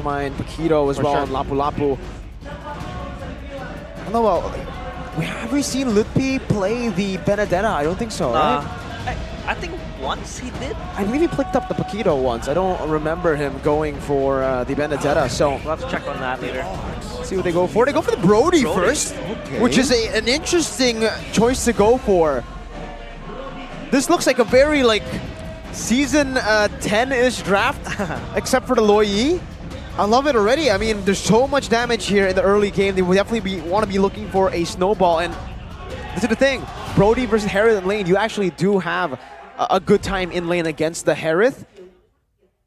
mind Paquito as well, and Lapu Lapu. I don't know about... Have we seen Lutpi play the Benedetta? I don't think so, right? I think once he did. I believe he picked up the Paquito once. I don't remember him going for the Benedetta, so... We'll have to check on that later. See what they go for. They go for the Brody first, which is an interesting choice to go for. This looks like a very, like, Season 10-ish draft, except for the Loi. I love it already. I mean, there's so much damage here in the early game. They will definitely want to be looking for a snowball. And this is the thing. Brody versus Harith in lane, you actually do have a good time in lane against the Harith.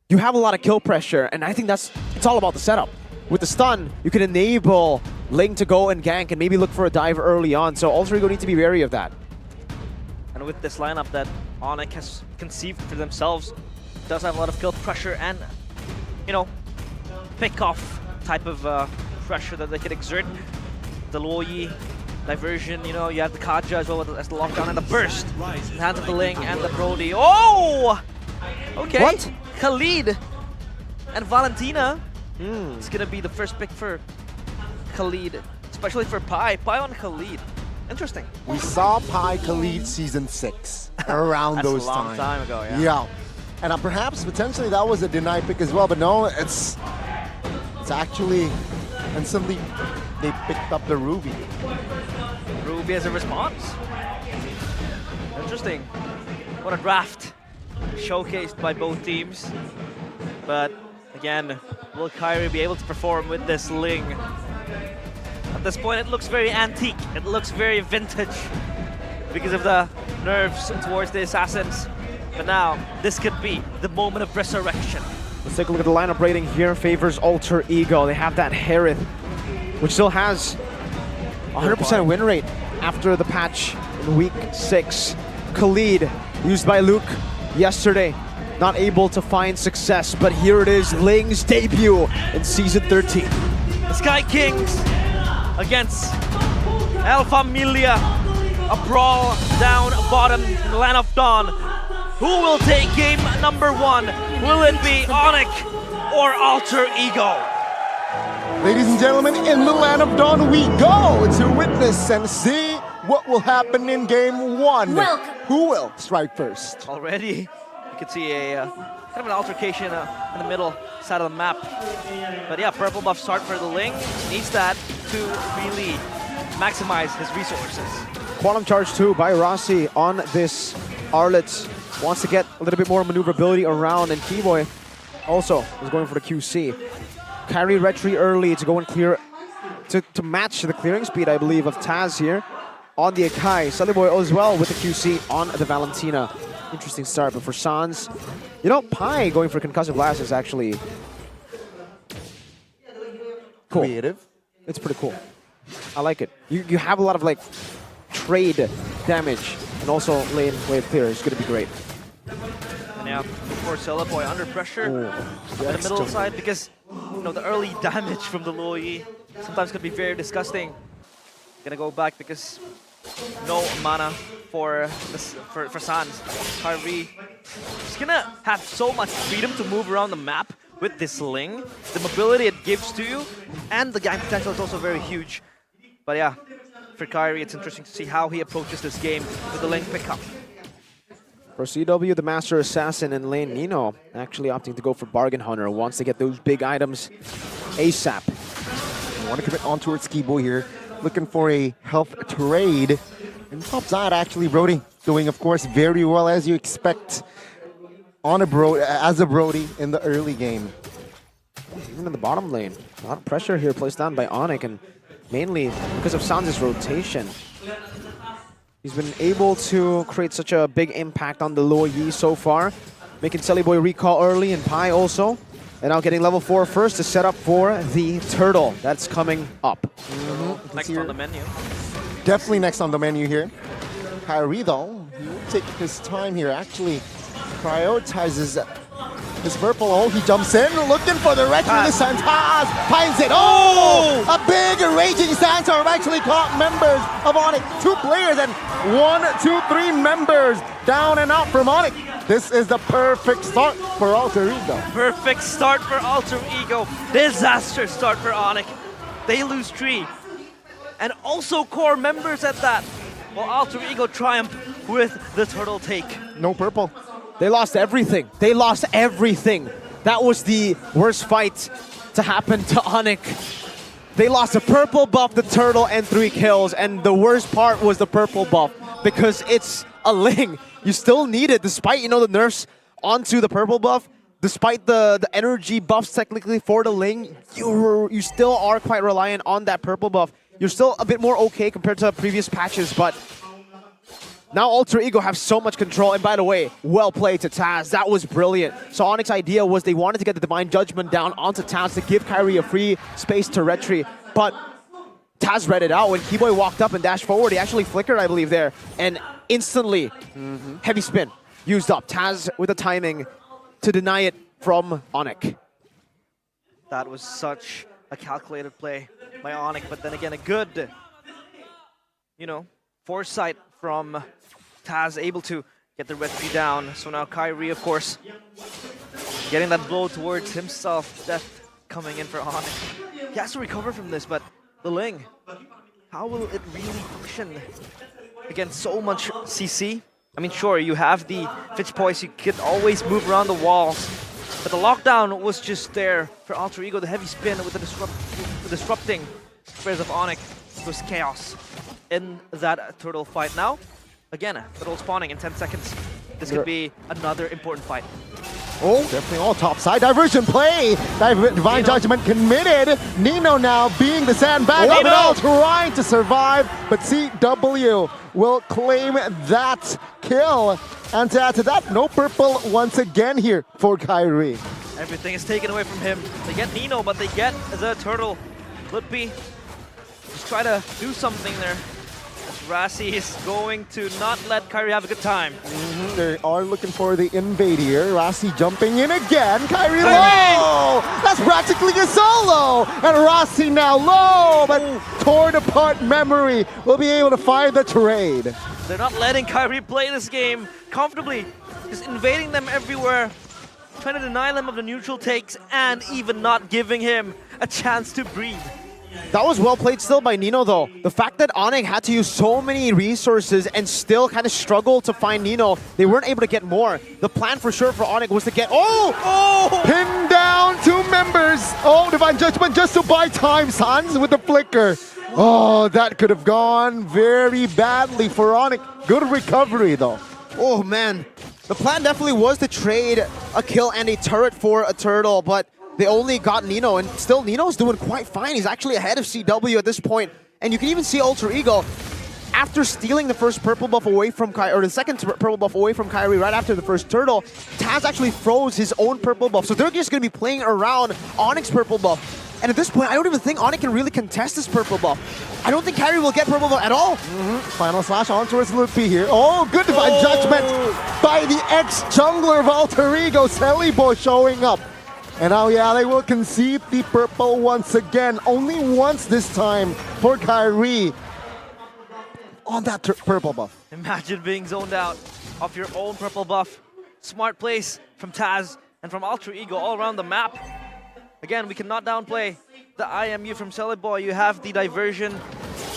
You have a lot of kill pressure, and I think it's all about the setup. With the stun, you can enable Ling to go and gank and maybe look for a dive early on. So Alter Ego need to be wary of that. And with this lineup that Onic has conceived for themselves, does have a lot of kill pressure and, you know, pick-off type of pressure that they could exert. The Loi diversion, you know, you have the Kaja as well as the lockdown and the burst. In the hands of the Ling and the Brody. Oh! Okay. What? Khalid and Valentina. It's gonna be the first pick for Khalid, especially for Pi. Pi on Khalid. Interesting. We saw Pi Khalid Season 6 around those times. That's a long time ago, yeah. Yeah. And perhaps potentially that was a denied pick as well, but no, it's actually instantly they picked up the Ruby. Ruby as a response. Interesting. What a draft showcased by both teams. But again, will Kyrie be able to perform with this Ling? At this point, it looks very antique. It looks very vintage because of the nerfs towards the assassins. But now, this could be the moment of resurrection. Let's take a look at the lineup rating here. Favors Alter Ego. They have that Harith, which still has 100% win rate after the patch in week 6. Khalid, used by Luke yesterday, not able to find success, but here it is, Ling's debut in Season 13. The Sky Kings against El Familia. A brawl down bottom in the Land of Dawn. Who will take game number 1? Will it be Onic or Alter Ego? Ladies and gentlemen, in the Land of Dawn we go to witness and see what will happen in game 1. Welcome. Who will strike first? Already, you can see a kind of an altercation in the middle side of the map. But yeah, purple buff start for the Ling. Needs that to really maximize his resources. Quantum Charge 2 by Rossi on this Arlet. Wants to get a little bit more maneuverability around, and Keyboy also is going for the QC. Kyrie retry early to go and clear, to match the clearing speed, I believe, of Taz here on the Akai. Sullyboy as well with the QC on the Valentina. Interesting start, but for Sans, you know, Pi going for Concussive Blast is actually cool. Creative. It's pretty cool. I like it. You have a lot of like trade damage and also lane wave clear. It's going to be great. And yeah, for Sullyboy under pressure on the middle side because you know the early damage from the Loi sometimes could be very disgusting. Gonna go back because no mana for Sans. Kyrie is gonna have so much freedom to move around the map with this Ling. The mobility it gives to you, and the gang potential is also very huge. But yeah, for Kyrie, it's interesting to see how he approaches this game with the Ling pickup. For CW, the Master Assassin in lane, Nino actually opting to go for Bargain Hunter. Wants to get those big items ASAP. Want to commit on towards Keyboy here. Looking for a health trade. And top side, actually, Brody doing, of course, very well as you expect on as a Brody in the early game. Even in the bottom lane, a lot of pressure here placed down by Onic, and mainly because of Sans' rotation. He's been able to create such a big impact on the Luo Yi so far, making Sullyboy recall early and Pi also. And now getting level 4 first to set up for the Turtle that's coming up. Next on the menu. Definitely next on the menu here. Kyrie, though, he will take his time here. Actually, prioritizes his purple. Oh, he jumps in, looking for the retro this time. Taz finds it. Oh! A big raging Sandstorm actually caught members of Onic. 2 players, and 1, 2, 3 members down and out from Onic. This is the perfect start for Alter Ego. Perfect start for Alter Ego. Disaster start for Onic. They lose 3. And also core members at that. While Alter Ego triumph with the turtle take. No purple. They lost everything. They lost everything. That was the worst fight to happen to Onic. They lost the purple buff, the turtle, and 3 kills. And the worst part was the purple buff because it's a Ling. You still need it despite, you know, the nerfs onto the purple buff. Despite the energy buffs technically for the Ling, you still are quite reliant on that purple buff. You're still a bit more okay compared to previous patches, but now Alter Ego have so much control. And by the way, well played to Taz. That was brilliant. So Onic's idea was they wanted to get the Divine Judgment down onto Taz to give Kyrie a free space to retry. But Taz read it out. When Keyboy walked up and dashed forward, he actually flickered, I believe, there. And instantly, heavy spin used up. Taz with the timing to deny it from Onic. That was such a calculated play by Onic, but then again, a good, you know, foresight from Taz, able to get the retry down. So now Kyrie, of course, getting that blow towards himself. Death coming in for Onic. He has to recover from this, but the Ling, how will it really function against so much CC? I mean, sure, you have the Fitch Poise, you could always move around the walls, but the lockdown was just there for Alter Ego. The heavy spin with the disrupting spares of Onic. It was chaos in that turtle fight. Now, again, turtle spawning in 10 seconds. This could be another important fight. Oh, definitely all top side diversion play. Divine Judgment committed. Nino now being the sandbag of it all, trying to survive, but CW will claim that kill. And to add to that, no purple once again here for Kyrie. Everything is taken away from him. They get Nino, but they get the turtle. Lutpi just try to do something there. Rassi is going to not let Kyrie have a good time. They are looking for the invade here. Rassi jumping in again. Kyrie low! That's practically a solo! And Rassi now low, but torn apart memory will be able to find the trade. They're not letting Kyrie play this game comfortably. Just invading them everywhere. Trying to deny them of the neutral takes and even not giving him a chance to breathe. That was well played still by Nino, though. The fact that Onic had to use so many resources and still kind of struggle to find Nino, they weren't able to get more. The plan for sure for Onic was to get... Pinned down 2 members. Oh, Divine Judgment just to buy time, Sans, with the flicker. Oh, that could have gone very badly for Onic. Good recovery, though. Oh, man. The plan definitely was to trade a kill and a turret for a turtle, but they only got Nino, and still Nino's doing quite fine. He's actually ahead of CW at this point. And you can even see Alter Ego, after stealing the first purple buff away from Kyrie, or the second purple buff away from Kyrie right after the first turtle, Taz actually froze his own purple buff. So they're just going to be playing around Onic's purple buff. And at this point, I don't even think Onic can really contest this purple buff. I don't think Kyrie will get purple buff at all. Final slash on towards Lutfi here. Oh, good Divine Judgment by the ex-jungler of Alter Ego, Celibo showing up. And now, yeah, they will concede the purple once again. Only once this time for Kyrie on that purple buff. Imagine being zoned out of your own purple buff. Smart plays from Taz and from Alter Ego all around the map. Again, we cannot downplay the IMU from Celiboy. You have the diversion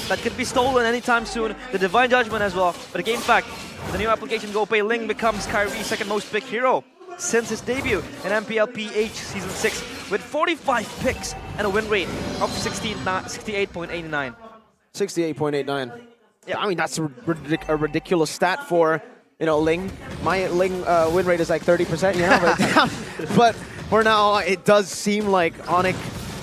that could be stolen anytime soon. The Divine Judgment as well. But again, fact, the new application GoPay, Ling becomes Kyrie's second most picked hero since his debut in MPLPH Season 6 with 45 picks and a win rate of 68.89. 68.89. Yeah, I mean, that's a ridiculous stat for, you know, Ling. My Ling win rate is like 30%, you know? But for now, it does seem like Onic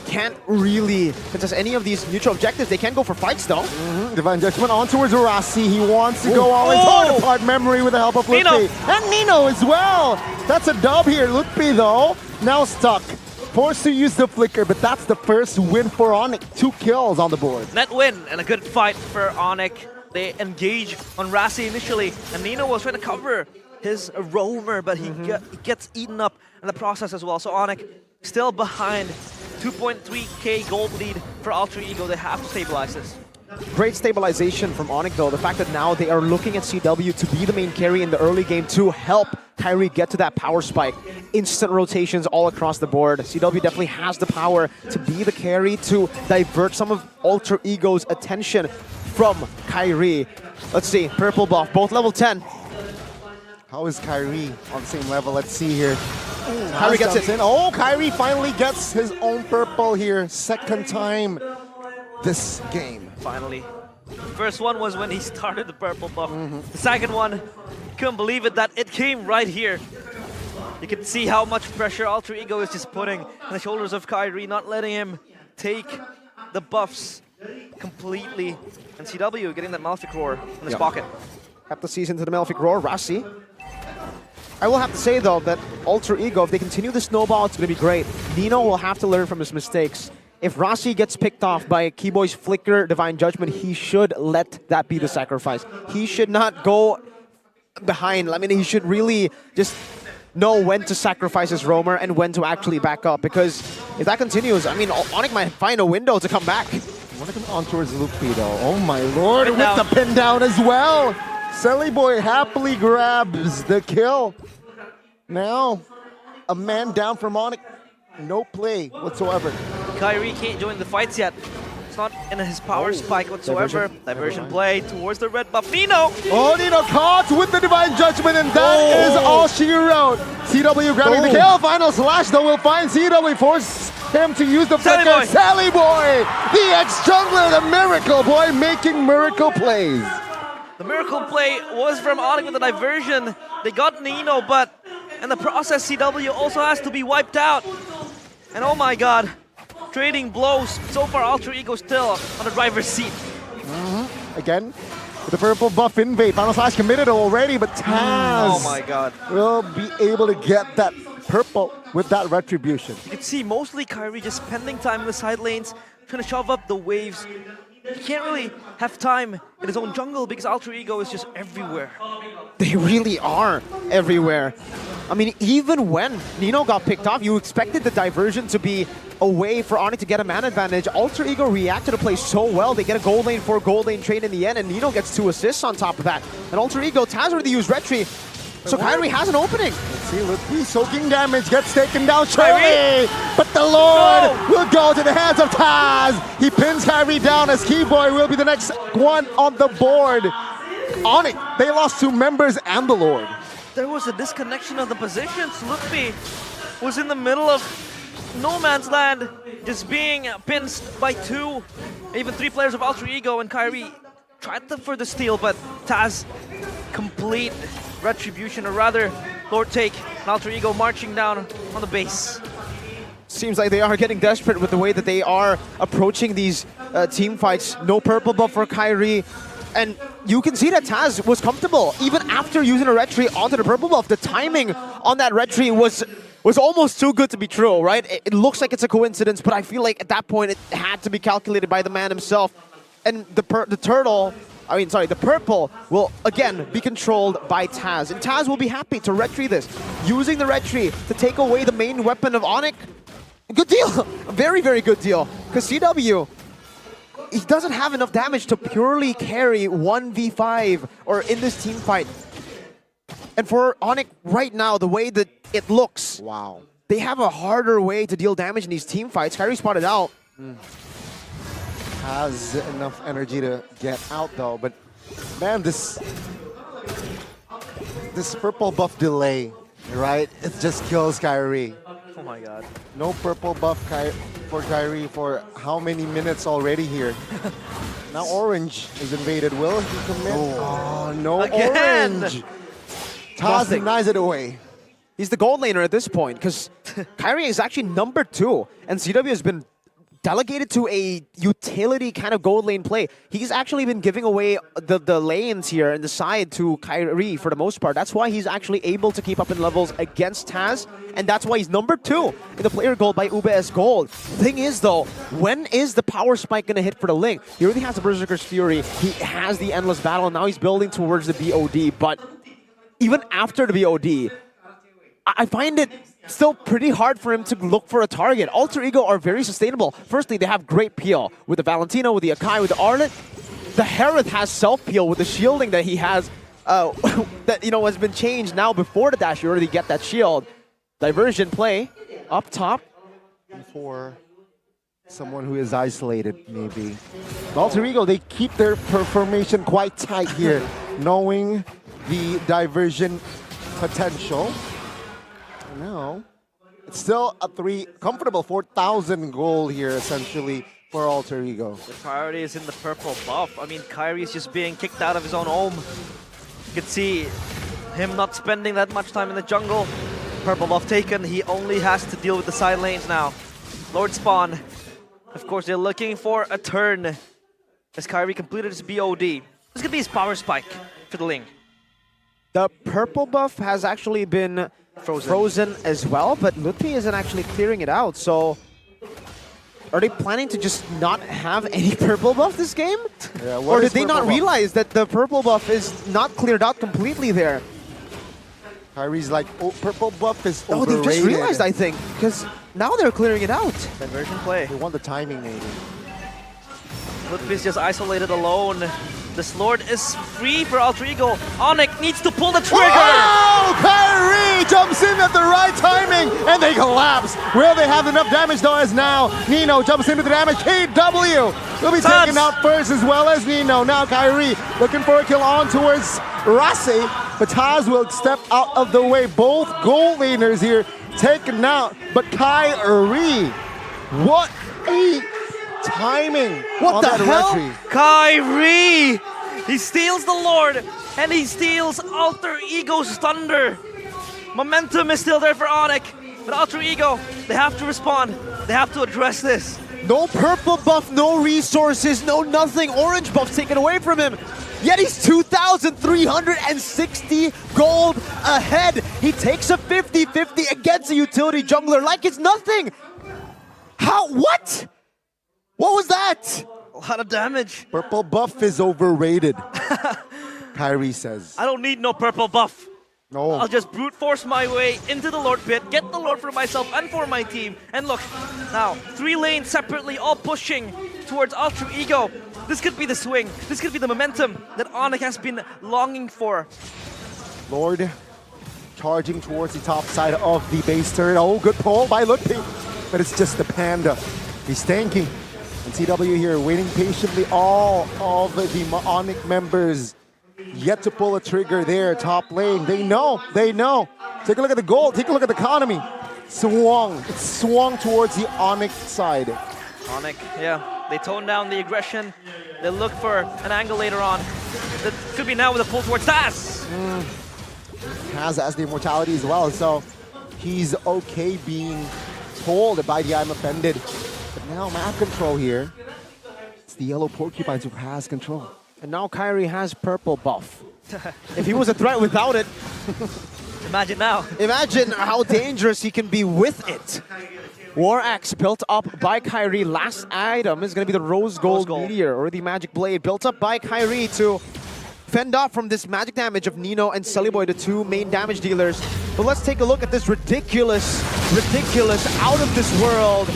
can't really contest any of these neutral objectives. They can go for fights, though. Divine Judgment on towards Rassi. He wants to go all in. Torn apart memory with the help of Lutfi. And Nino as well. That's a dub here. Lutfi, though, now stuck. Forced to use the flicker, but that's the first win for Onic. 2 kills on the board. Net win and a good fight for Onic. They engage on Rassi initially, and Nino was trying to cover his roamer, but he gets eaten up in the process as well. So Onic still behind. 2.3k gold lead for Alter Ego. They have to stabilize this. Great stabilization from Onic though. The fact that now they are looking at CW to be the main carry in the early game to help Kyrie get to that power spike. Instant rotations all across the board. CW definitely has the power to be the carry to divert some of Alter Ego's attention from Kyrie. Let's see, purple buff, both level 10. How is Kyrie on the same level? Let's see here. Kyrie gets it. In. Oh, Kyrie finally gets his own purple here. Second time this game. Finally. First one was when he started the purple buff. The second one, couldn't believe it that it came right here. You can see how much pressure Alter Ego is just putting on the shoulders of Kyrie, not letting him take the buffs completely. And CW getting that Malefic Roar in his pocket. Have to seize into the Malefic Roar, Rasi. I will have to say though that Alter Ego, if they continue the snowball, it's going to be great. Nino will have to learn from his mistakes. If Rasi gets picked off by Keyboy's Flicker Divine Judgment, he should let that be the sacrifice. He should not go behind. I mean, he should really just know when to sacrifice his roamer and when to actually back up. Because if that continues, I mean, Onic might find a window to come back. Want to come on towards Lupi though. Oh my lord, Pin with down. the pin down as well. Selly Boy happily grabs the kill. Now, a man down from Onic. No play whatsoever. Kyrie can't join the fights yet. It's not in his power spike whatsoever. Diversion play towards the red buff. Nino! Oh, Nino caught with the Divine Judgment, and that is all she wrote. CW grabbing the kill. Final slash, though, will find CW. Force him to use the Sally flicker. Boy. Sally Boy, the ex-jungler, the Miracle Boy, making miracle plays. The miracle play was from Onic with the diversion. They got Nino, but in the process, CW also has to be wiped out. And oh my god, trading blows. So far, Alter Ego still on the driver's seat. Again, with the purple buff invade. Final slash committed already, but Taz Oh my god. will be able to get that purple with that retribution. You can see mostly Kyrie just spending time in the side lanes, trying to shove up the waves. He can't really have time in his own jungle because Alter Ego is just everywhere. They really are everywhere. I mean, even when Nino got picked off, you expected the diversion to be a way for Onic to get a man advantage. Alter Ego reacted to play so well. They get a gold lane for gold lane trade in the end, and Nino gets 2 assists on top of that. And Alter Ego, Taz already used Retri, so Kyrie has an opening. Let's see, Lupi soaking damage, gets taken down surely, but the Lord will go to the hands of Taz. He pins Kyrie down as Keyboy will be the next one on the board. Onic, they lost 2 members and the Lord. There was a disconnection of the positions. Lupi was in the middle of no man's land, just being pinched by 2, even 3 players of Alter Ego, and Kyrie tried for the steal, but Taz complete retribution, or rather Lord take, and Alter Ego marching down on the base. Seems like they are getting desperate with the way that they are approaching these team fights. No purple buff for Kyrie. And you can see that Taz was comfortable. Even after using a retry onto the purple buff, the timing on that retry was almost too good to be true, right? It looks like it's a coincidence, but I feel like at that point it had to be calculated by the man himself. And the purple will again be controlled by Taz. And Taz will be happy to retry this. Using the retry to take away the main weapon of Onic. Good deal. A very, very good deal. Because CW, he doesn't have enough damage to purely carry 1v5 or in this team fight. And for Onic right now, the way that it looks, Wow. they have a harder way to deal damage in these team fights. Kyrie spotted out. Has enough energy to get out though, but man, this purple buff delay, right? It just kills Kyrie. Oh my god. No purple buff for Kyrie for how many minutes already here? Now orange is invaded. Will he commit? Oh, no Again! orange. Taz denies it away. He's the gold laner at this point because Kyrie is actually number 2 and CW has been delegated to a utility kind of gold lane play. He's actually been giving away the lanes here and the side to Kyrie for the most part. That's why he's actually able to keep up in levels against Taz, and that's why he's number 2 in the player gold by UBS Gold. Thing is though, when is the power spike gonna hit for the Link? He already has the Berserker's Fury, he has the Endless Battle, and now he's building towards the BOD, but even after the BOD, I find it still pretty hard for him to look for a target. Alter Ego are very sustainable. Firstly, they have great peel with the Valentino, with the Akai, with the Arlet. the Hereth has self-heal with the shielding that he has, that, you know, has been changed now before the dash. You already get that shield. Diversion play up top. For someone who is isolated, maybe. Alter Ego, they keep their formation quite tight here, knowing the diversion potential. Now, it's still a comfortable 4,000 goal here, essentially, for Alter Ego. The priority is in the purple buff. I mean, Kyrie's just being kicked out of his own home. You can see him not spending that much time in the jungle. Purple buff taken, he only has to deal with the side lanes now. Lord spawn. Of course, they're looking for a turn as Kyrie completed his BOD. This could be his power spike for the Ling. The purple buff has actually been frozen as well, but Ludwig isn't actually clearing it out. So, are they planning to just not have any purple buff this game? Yeah, or did they not realize that the purple buff is not cleared out completely there? Kyrie's like, oh, purple buff is Oh, overrated. they just realized, I think, because now they're clearing it out. Diversion play. They want the timing, maybe. Ludwig's just isolated alone. This Lord is free for Alter Ego. Onic needs to pull the trigger! Oh, Kyrie jumps in at the right timing, and they collapse. Will they have enough damage, though, as now Nino jumps into the damage. KW will be taken out first, as well as Nino. Now Kyrie looking for a kill on towards Rasi, but Taz will step out of the way. Both gold laners here taken out, but Kyrie, what a timing. What the hell? Retry. Kyrie! He steals the Lord, and he steals Alter Ego's thunder. Momentum is still there for Onic, but Alter Ego, they have to respond. They have to address this. No purple buff, no resources, no nothing. Orange buff taken away from him. Yet he's 2,360 gold ahead. He takes a 50-50 against a utility jungler like it's nothing. How? What? What was that? A lot of damage. Purple buff is overrated, Kyrie says. I don't need no purple buff. No. I'll just brute force my way into the Lord pit, get the Lord for myself and for my team. And look, now, 3 lanes separately, all pushing towards Alter Ego. This could be the swing. This could be the momentum that Onic has been longing for. Lord charging towards the top side of the base turret. Oh, good pull by Ludwig, but it's just the Panda. He's tanking. And CW here waiting patiently. All of the Onic members yet to pull a trigger there, top lane. They know, they know. Take a look at the gold, take a look at the economy. Swung, it swung towards the Onic side. Onic, yeah, they tone down the aggression. They look for an angle later on. That could be now with a pull towards Taz. Has the immortality as well, so he's okay being told by the I'm offended. But now map control here. It's the yellow porcupines who has control. And now Kyrie has purple buff. If he was a threat without it, Imagine now. imagine how dangerous he can be with it. War Axe built up by Kyrie. Last item is going to be the Rose Gold Meteor or the Magic Blade built up by Kyrie to fend off from this magic damage of Nino and Sullyboy, the 2 main damage dealers. But let's take a look at this ridiculous, out of this world.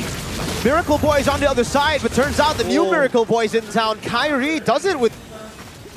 Miracle Boy's on the other side, but turns out the new Miracle Boy's in town. Kyrie does it with...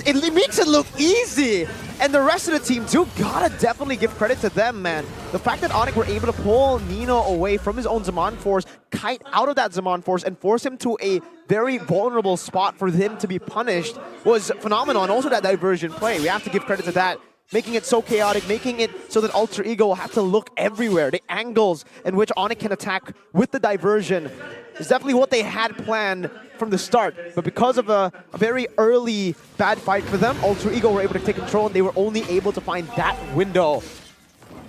It makes it look easy. And the rest of the team too, gotta definitely give credit to them, man. The fact that Onic were able to pull Nino away from his own Zaman Force, kite out of that Zaman Force, and force him to a very vulnerable spot for him to be punished was phenomenal. And also that diversion play, we have to give credit to that. Making it so chaotic, making it so that Alter Ego will have to look everywhere. The angles in which Onic can attack with the diversion is definitely what they had planned from the start. But because of a very early bad fight for them, Alter Ego were able to take control and they were only able to find that window.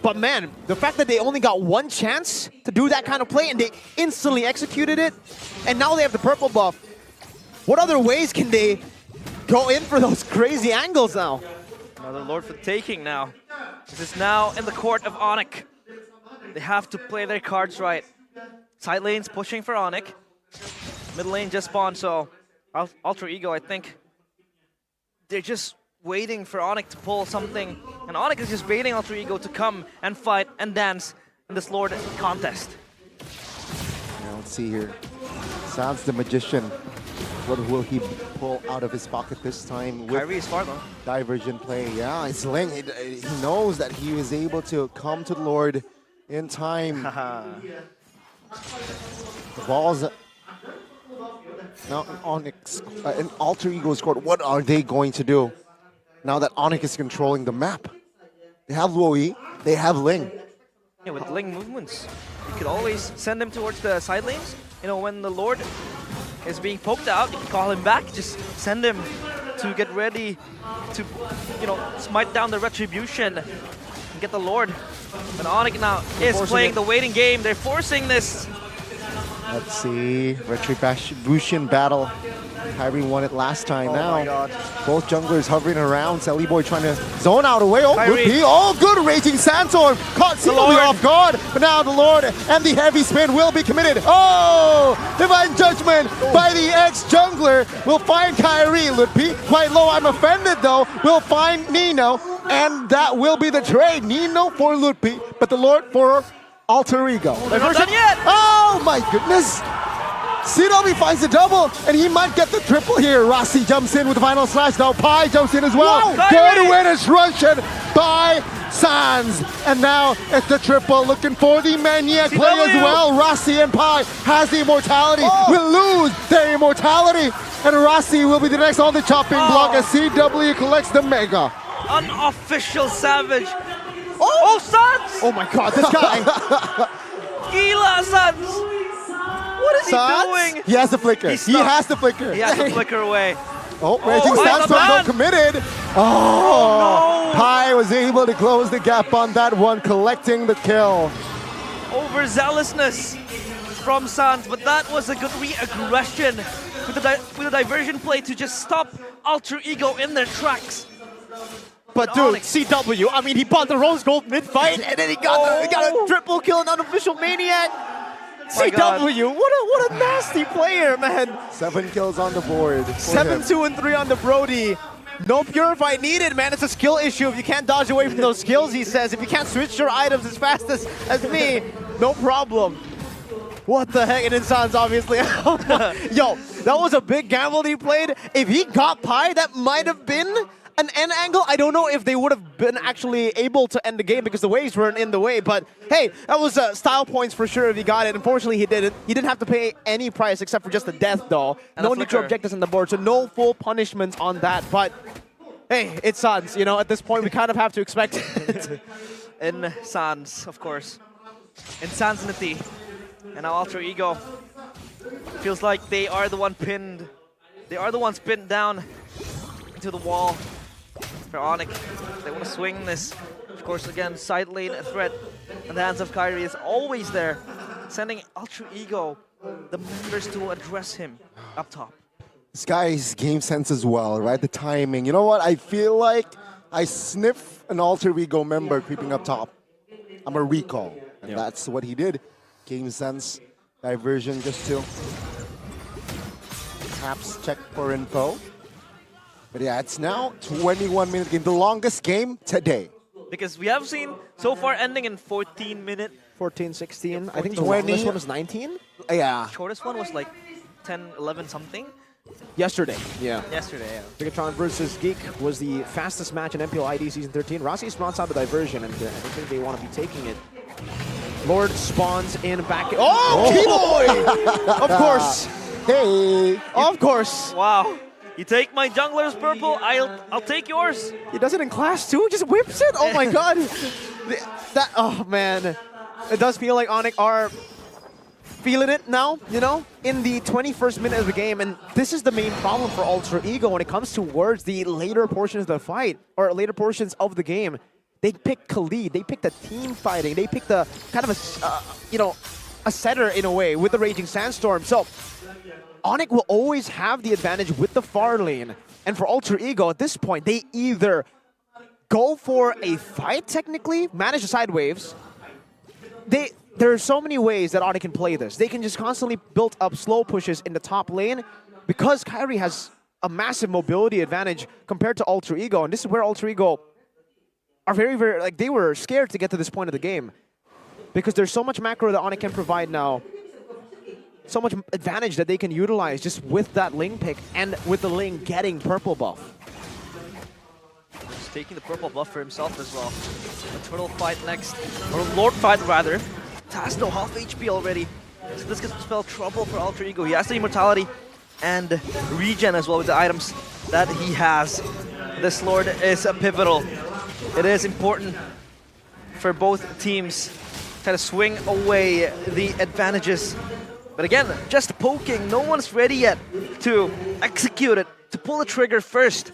But man, the fact that they only got 1 chance to do that kind of play and they instantly executed it, and now they have the purple buff. What other ways can they go in for those crazy angles now? Another Lord for the taking now. This is now in the court of Onic. They have to play their cards right. Side lane's pushing for Onic. Middle lane just spawned, so Alter Ego, I think, they're just waiting for Onic to pull something. And Onic is just baiting Alter Ego to come and fight and dance in this Lord contest. Now let's see here. Sounds the magician What will he pull out of his pocket this time with Kyrie is far though. diversion play? Yeah, it's Ling. He knows that he was able to come to the Lord in time. The ball's now an Onyx, an alter ego scored. What are they going to do now that Onic is controlling the map? They have Luoyi, they have Ling. Yeah, with Ling movements, you could always send him towards the side lanes. You know, when the Lord is being poked out, you can call him back. Just send him to get ready to, you know, smite down the retribution and get the Lord. And Onic now is playing the waiting game. They're forcing this. Let's see, retribution battle. Kyrie won it last time. My God. Both junglers hovering around. Sally Boy trying to zone out away. Oh, Kyrie. Rupi. Oh, good Raging Sandstorm. Caught seemingly off guard. But now the Lord and the heavy spin will be committed. Oh, Divine Judgment by the ex-jungler will find Kyrie. Rupi quite low. I'm offended though. Will find Nino. And that will be the trade. Nino for Lupi, but the Lord for Alter Ego. They're not done yet. Oh my goodness. CW finds the double, and he might get the triple here. Rossi jumps in with the final slash. Now Pi jumps in as well. Whoa, Go to win is Russian by Sans. And now it's the triple, looking for the Maniac play as CW. well. Rossi and Pi has the immortality, will lose their immortality. And Rossi will be the next on the chopping block as CW collects the Mega. Unofficial Savage. Oh, Sans! Oh my God, this guy. Gila Sans! What is Sans? he doing? He has the flicker. He's He stuck. has the flicker. He has to flicker away. Oh, Raging Oh, Sandstorm the though man. committed. Oh, no. Pi was able to close the gap on that one, collecting the kill. Overzealousness from Sans, but that was a good re-aggression with a diversion play to just stop Alter Ego in their tracks. But dude, Onyx. CW, I mean, he bought the Rose Gold mid-fight, and then he got a triple kill, an unofficial Maniac. My God. CW, what a nasty player, man. 7 kills on the board. for 7, him. 2, and 3 on the Brody. No Purify needed, man. It's a skill issue. If you can't dodge away from those skills, he says. If you can't switch your items as fast as me, no problem. What the heck? And then Sans, obviously. Yo, that was a big gamble that he played. If he got Pi, that might have been an end angle. I don't know if they would have been actually able to end the game because the waves weren't in the way. But hey, that was style points for sure if he got it. Unfortunately, he didn't. He didn't have to pay any price except for just the death doll. And no a neutral flicker. objectives on the board, so no full punishment on that. But hey, it's Sans. You know, at this point, we kind of have to expect it. In Sans, of course. Insanity. And now Alter Ego. Feels like they are the one pinned. They are the ones pinned down into the wall for Onic. They want to swing this. Of course, again, side lane threat in the hands of Kyrie is always there, sending Alter Ego, the members, to address him up top. This guy's game sense as well, right? The timing. You know what? I feel like I sniff an Alter Ego member creeping up top. I'm a recall. And that's what he did. Game sense, diversion just to perhaps check for info. But yeah, it's now 21-minute game, the longest game today. Because we have seen so far ending in 14-minute. 14, 16. I think the 20. longest one was 19 Yeah. Shortest one was like 10, 11 something. yesterday. Yeah. Yesterday, yeah. Bigatron versus Geek was the fastest match in MPLID Season 13. Rossi spawns out the diversion, and I don't think they want to be taking it. Lord spawns in back. Oh, Keyboy! Of course. Hey. Of course. Wow. You take my jungler's purple, I'll take yours. He does it in class too. Just whips it. Oh my god. Oh man. It does feel like Onic are feeling it now, you know, in the 21st minute of the game. And this is the main problem for Alter Ego when it comes towards the later portions of the fight, or later portions of the game. They pick Khalid, they pick the team fighting, they pick the kind of a, you know, a setter in a way with the Raging Sandstorm. So Onic will always have the advantage with the far lane. And for Alter Ego, at this point, they either go for a fight, technically, manage the side waves. There are so many ways that Onic can play this. They can just constantly build up slow pushes in the top lane because Kyrie has a massive mobility advantage compared to Alter Ego. And this is where Alter Ego are very, very, like, they were scared to get to this point of the game because there's so much macro that Onic can provide now. so much advantage that they can utilize just with that Ling pick and with the Ling getting purple buff. He's taking the purple buff for himself as well. A turtle fight next, or Lord fight rather. Taz no half HP already, so this could spell trouble for Alter Ego. He has the immortality and regen as well with the items that he has. This Lord is pivotal. It is important for both teams to swing away the advantages. But again, just poking, no one's ready yet to execute it, to pull the trigger first.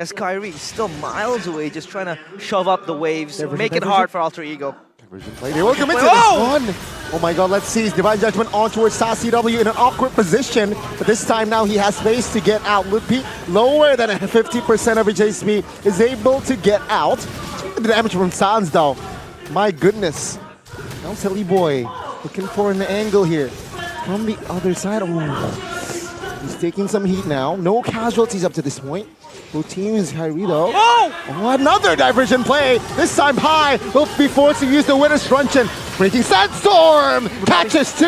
As Kyrie is still miles away, just trying to shove up the waves, make it hard for Alter Ego. They will commit to this one. Oh my god, let's see. Divine Judgment on towards SASCW in an awkward position. But this time now he has space to get out. Lupi, lower than 50% of his HP, is able to get out. The damage from Sans though. My goodness. Now Silly Boy looking for an angle here. From the other side. Oh. He's taking some heat now. No casualties up to this point. Both teams, Kyrie though. Oh, another diversion play. This time high. Will be forced to use the Winter's Truncheon. Breaking Sandstorm. Catches two,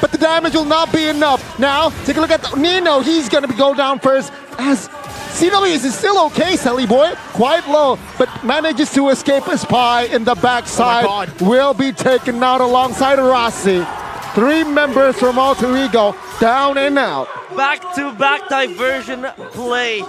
but the damage will not be enough. Now, take a look at Nino. He's going to go down first as CW is still okay, Sally Boy. Quite low, but manages to escape a spy in the backside. Oh will be taken out alongside Rossi. 3 members from Alter Ego down and out. Back-to-back diversion play.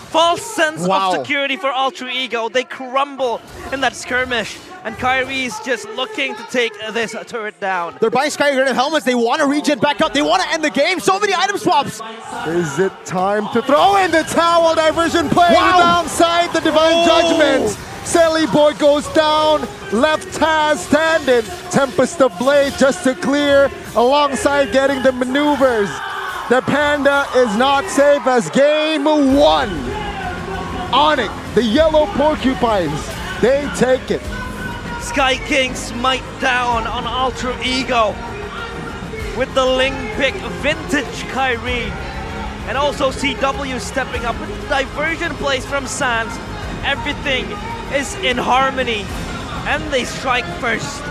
False sense of security for Alter Ego. They crumble in that skirmish. And Kyrie's just looking to take this turret down. They're buying Sky Granite helmets. They want to regen back up. They want to end the game. So many item swaps. Is it time to throw in the towel? Diversion play downside the Divine Judgment. Sally Boy goes down. Left Taz standing. Tempest of Blade just to clear alongside getting the maneuvers. The Panda is not safe as game 1. Onic, the yellow porcupines, they take it. Sky King smite down on Alter Ego with the Ling pick, vintage Kyrie. And also CW stepping up with the diversion plays from Sans. Everything is in harmony. And they strike first.